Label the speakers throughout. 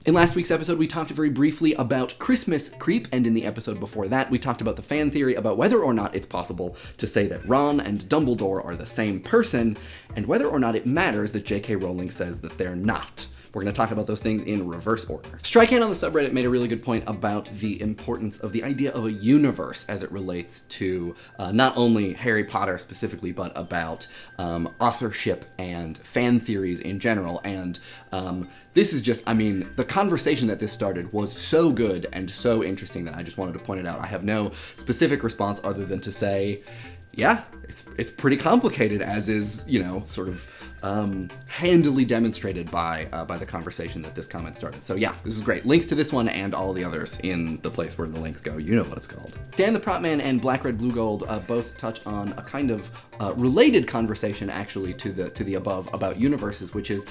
Speaker 1: In last week's episode, we talked very briefly about Christmas creep, and in the episode before that, we talked about the fan theory about whether or not it's possible to say that Ron and Dumbledore are the same person, and whether or not it matters that J.K. Rowling says that they're not. We're going to talk about those things in reverse order. Strican on the subreddit made a really good point about the importance of the idea of a universe as it relates to not only Harry Potter specifically, but about authorship and fan theories in general. And this is just, I mean, the conversation that this started was so good and so interesting that I just wanted to point it out. I have no specific response other than to say, yeah, it's pretty complicated, as is, you know, sort of handily demonstrated by the conversation that this comment started. So yeah, this is great. Links to this one and all the others in the place where the links go. You know what it's called. DanThePropMan and blackredbluegold both touch on a kind of related conversation, actually, to the above about universes, which is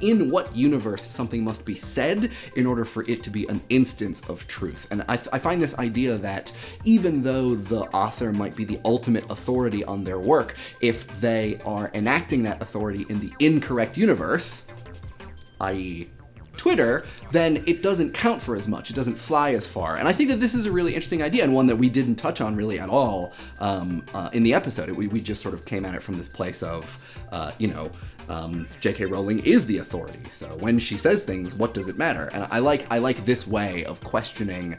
Speaker 1: in what universe something must be said in order for it to be an instance of truth. And I find this idea that even though the author might be the ultimate authority on their work, if they are enacting that authority in the incorrect universe, i.e. Twitter, then it doesn't count for as much. It doesn't fly as far. And I think that this is a really interesting idea, and one that we didn't touch on really at all in the episode. We just sort of came at it from this place of, J.K. Rowling is the authority. So when she says things, what does it matter? And I like this way of questioning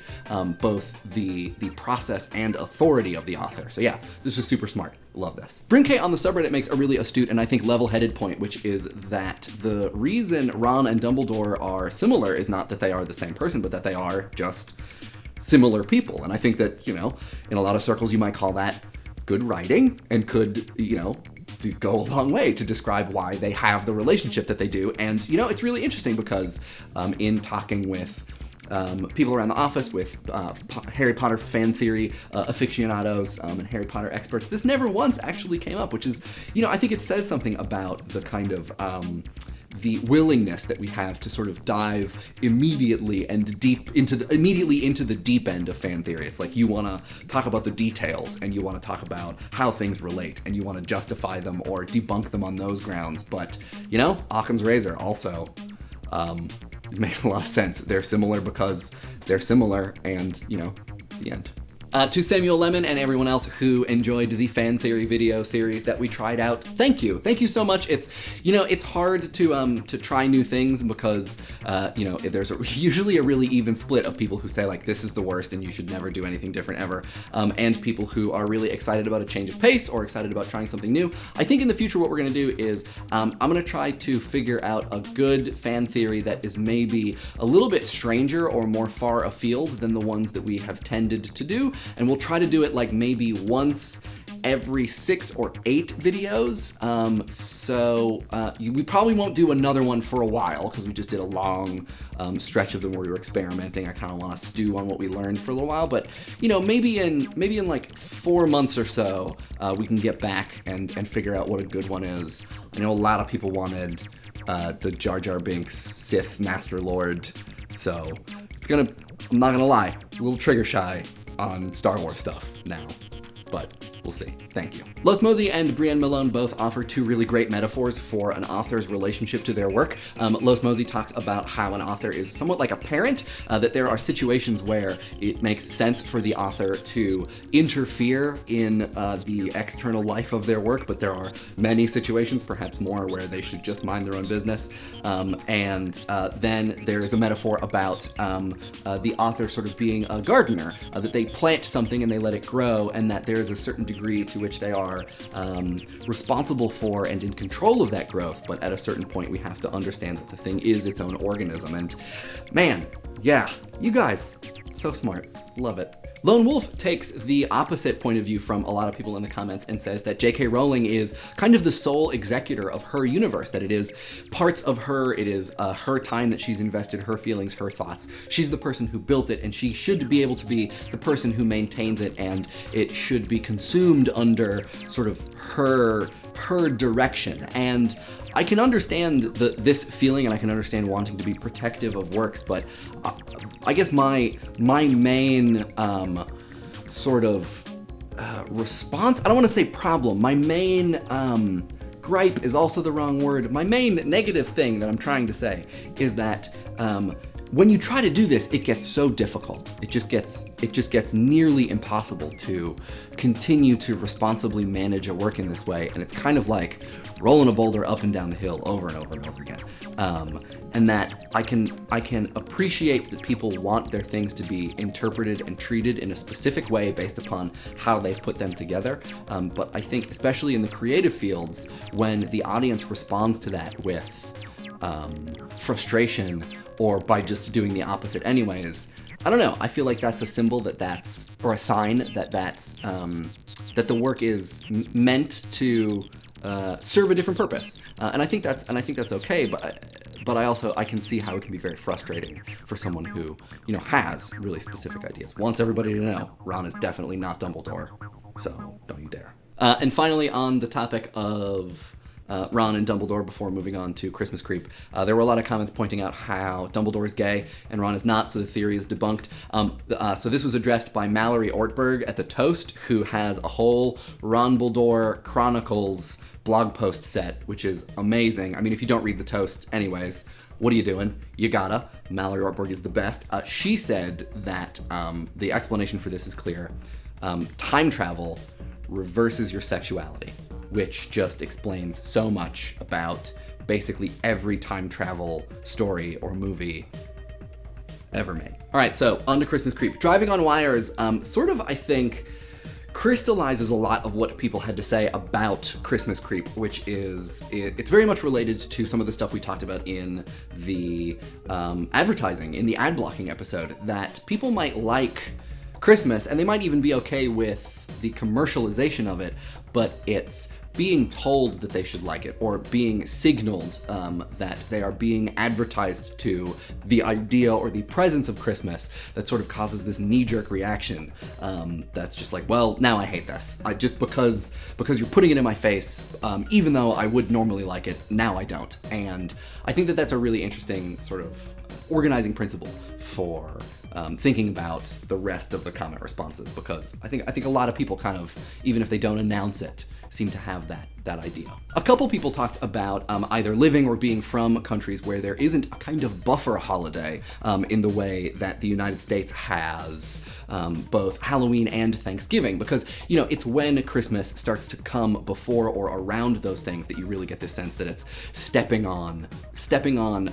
Speaker 1: both the process and authority of the author. So yeah, this is super smart. Love this. Brimmk on the subreddit makes a really astute and I think level-headed point, which is that the reason Ron and Dumbledore are similar is not that they are the same person, but that they are just similar people. And I think that, you know, in a lot of circles you might call that good writing and could, you know, to go a long way to describe why they have the relationship that they do. And, you know, it's really interesting because in talking with people around the office, with Harry Potter fan theory aficionados and Harry Potter experts, this never once actually came up, which is, you know, I think it says something about the kind of the willingness that we have to sort of dive immediately into the deep end of fan theory. It's like you want to talk about the details and you want to talk about how things relate and you want to justify them or debunk them on those grounds. But, you know, Occam's razor also makes a lot of sense. They're similar because they're similar, and, you know, the end. To Samuel Lemmon and everyone else who enjoyed the fan theory video series that we tried out, thank you. Thank you so much. It's, you know, it's hard to try new things because, you know, there's usually a really even split of people who say, like, this is the worst and you should never do anything different ever, and people who are really excited about a change of pace or excited about trying something new. I think in the future what we're going to do is I'm going to try to figure out a good fan theory that is maybe a little bit stranger or more far afield than the ones that we have tended to do. And we'll try to do it like maybe once every 6 or 8 videos. We probably won't do another one for a while because we just did a long stretch of them where we were experimenting. I kind of want to stew on what we learned for a little while, but, you know, maybe in like 4 months or so, we can get back and figure out what a good one is. I know a lot of people wanted the Jar Jar Binks Sith Master Lord, so I'm not gonna lie, a little trigger shy on Star Wars stuff now, but we'll see. Thank you. LosMozi and Brien Malone both offer 2 really great metaphors for an author's relationship to their work. LosMozi talks about how an author is somewhat like a parent, that there are situations where it makes sense for the author to interfere in the external life of their work, but there are many situations, perhaps more, where they should just mind their own business. And then there is a metaphor about the author sort of being a gardener, that they plant something and they let it grow, and that there is a certain degree to which they are responsible for and in control of that growth, but at a certain point we have to understand that the thing is its own organism. And man, yeah, you guys, so smart. Love it. Lone Wolf takes the opposite point of view from a lot of people in the comments and says that J.K. Rowling is kind of the sole executor of her universe, that it is parts of her, it is her time that she's invested, her feelings, her thoughts. She's the person who built it, and she should be able to be the person who maintains it, and it should be consumed under sort of her direction. And I can understand this feeling, and I can understand wanting to be protective of works, but I guess my main sort of response, I don't want to say problem, my main gripe is also the wrong word. My main negative thing that I'm trying to say is that when you try to do this, it gets so difficult. It just gets nearly impossible to continue to responsibly manage a work in this way, and it's kind of like rolling a boulder up and down the hill over and over and over again. And that I can appreciate that people want their things to be interpreted and treated in a specific way based upon how they've put them together. But I think, especially in the creative fields, when the audience responds to that with frustration or by just doing the opposite anyways, I don't know. I feel like that's a symbol or a sign that the work is meant to serve a different purpose, and I think that's okay. But I can see how it can be very frustrating for someone who has really specific ideas. Wants everybody to know Ron is definitely not Dumbledore, so don't you dare. And finally, on the topic of Ron and Dumbledore, before moving on to Christmas Creep, there were a lot of comments pointing out how Dumbledore is gay and Ron is not, so the theory is debunked. So this was addressed by Mallory Ortberg at The Toast, who has a whole Ronbledore Chronicles blog post set, which is amazing. I mean, if you don't read The Toast anyways, what are you doing? You gotta. Mallory Ortberg is the best. She said that the explanation for this is clear. Time travel reverses your sexuality, which just explains so much about basically every time travel story or movie ever made. All right, so on to Christmas Creep. Driving on Wires sort of, I think, crystallizes a lot of what people had to say about Christmas Creep, which is, it's very much related to some of the stuff we talked about in the advertising, in the ad blocking episode, that people might like Christmas, and they might even be okay with the commercialization of it, but it's being told that they should like it, or being signaled that they are being advertised to the idea or the presence of Christmas that sort of causes this knee-jerk reaction that's just like, well, now I hate this. Just because you're putting it in my face, even though I would normally like it, now I don't. And I think that that's a really interesting sort of organizing principle for thinking about the rest of the comment responses, because I think a lot of people kind of, even if they don't announce it, seem to have that idea. A couple people talked about either living or being from countries where there isn't a kind of buffer holiday in the way that the United States has both Halloween and Thanksgiving, because it's when Christmas starts to come before or around those things that you really get this sense that it's stepping on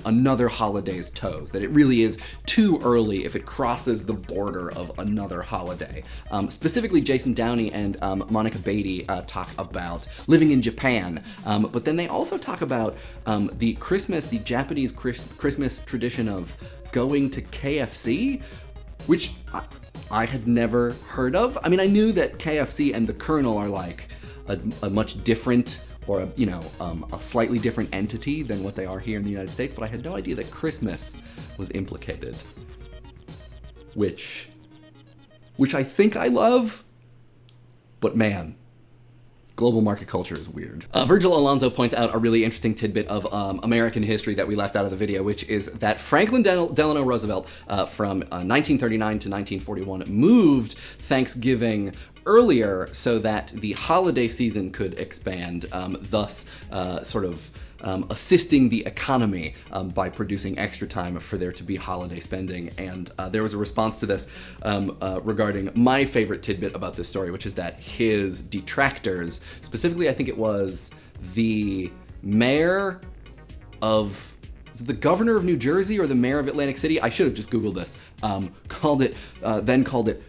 Speaker 1: another holiday's toes, that it really is too early if it crosses the border of another holiday. Specifically, Jason Downey and Moniqa Beatty talk about living in Japan, but then they also talk about the Japanese Christmas tradition of going to KFC, which I had never heard of. I mean, I knew that KFC and the Colonel are like a much different, or a slightly different entity than what they are here in the United States, but I had no idea that Christmas was implicated, which I think I love, but man, global market culture is weird. Virgil Alonso points out a really interesting tidbit of American history that we left out of the video, which is that Franklin Delano Roosevelt from 1939 to 1941 moved Thanksgiving earlier so that the holiday season could expand, thus sort of assisting the economy by producing extra time for there to be holiday spending. And there was a response to this regarding my favorite tidbit about this story, which is that his detractors, specifically I think it was the mayor of, is it the governor of New Jersey or the mayor of Atlantic City? I should have just Googled this. Called it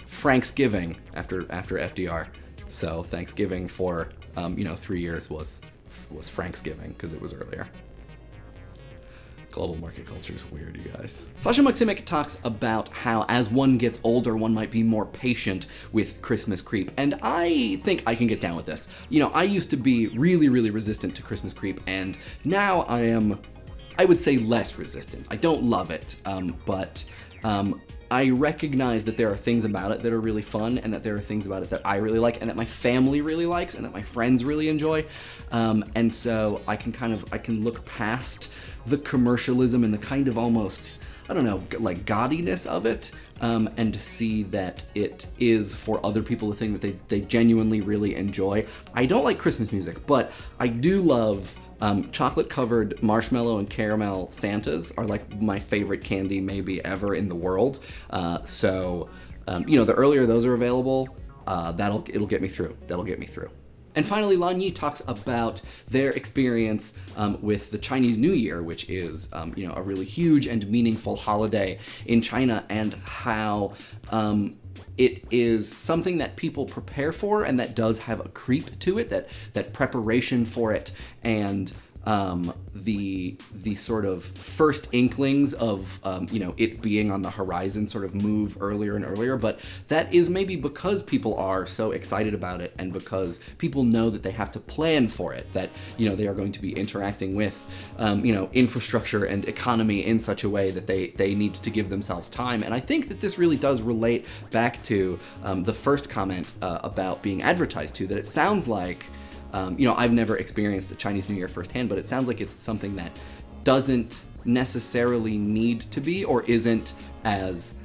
Speaker 1: Franksgiving after FDR. So Thanksgiving for 3 years was Franksgiving because it was earlier. Global market culture is weird, you guys. Sasha Maksimik talks about how as one gets older, one might be more patient with Christmas Creep, and I think I can get down with this. I used to be really, really resistant to Christmas Creep, and now I would say less resistant. I don't love it, but I recognize that there are things about it that are really fun, and that there are things about it that I really like, and that my family really likes, and that my friends really enjoy. And so I can look past the commercialism and the kind of almost, I don't know, like gaudiness of it, and to see that it is for other people a thing that they genuinely really enjoy. I don't like Christmas music, but I do love Chocolate-covered marshmallow and caramel Santas are like my favorite candy maybe ever in the world. The earlier those are available, it'll get me through. That'll get me through. And finally, Lan Yi talks about their experience with the Chinese New Year, which is a really huge and meaningful holiday in China, and how it is something that people prepare for and that does have a creep to it, that preparation for it and the sort of first inklings of it being on the horizon sort of move earlier and earlier, but that is maybe because people are so excited about it and because people know that they have to plan for it, that they are going to be interacting with infrastructure and economy in such a way that they need to give themselves time. And I think that this really does relate back to the first comment about being advertised to, that it sounds like I've never experienced a Chinese New Year firsthand, but it sounds like it's something that doesn't necessarily need to be or isn't as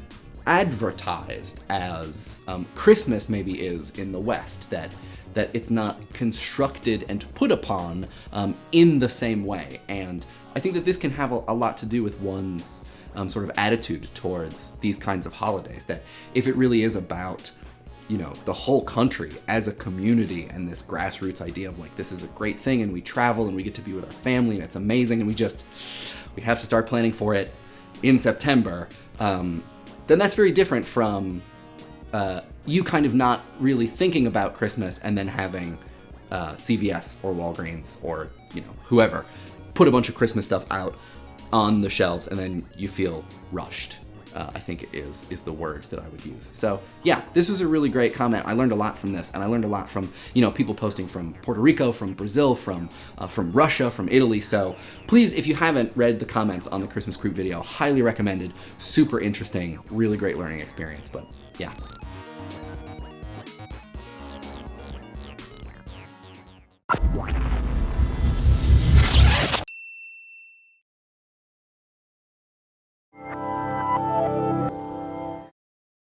Speaker 1: advertised as Christmas maybe is in the West, that it's not constructed and put upon in the same way. And I think that this can have a lot to do with one's sort of attitude towards these kinds of holidays, that if it really is about the whole country as a community and this grassroots idea of like, this is a great thing and we travel and we get to be with our family and it's amazing and we have to start planning for it in September, then that's very different from you kind of not really thinking about Christmas and then having CVS or Walgreens or whoever put a bunch of Christmas stuff out on the shelves and then you feel rushed. I think it is the word that I would use. So yeah, this was a really great comment. I learned a lot from this, and I learned a lot from people posting from Puerto Rico, from Brazil, from Russia, from Italy. So please, if you haven't read the comments on the Christmas Creep video, highly recommended. Super interesting, really great learning experience. But yeah,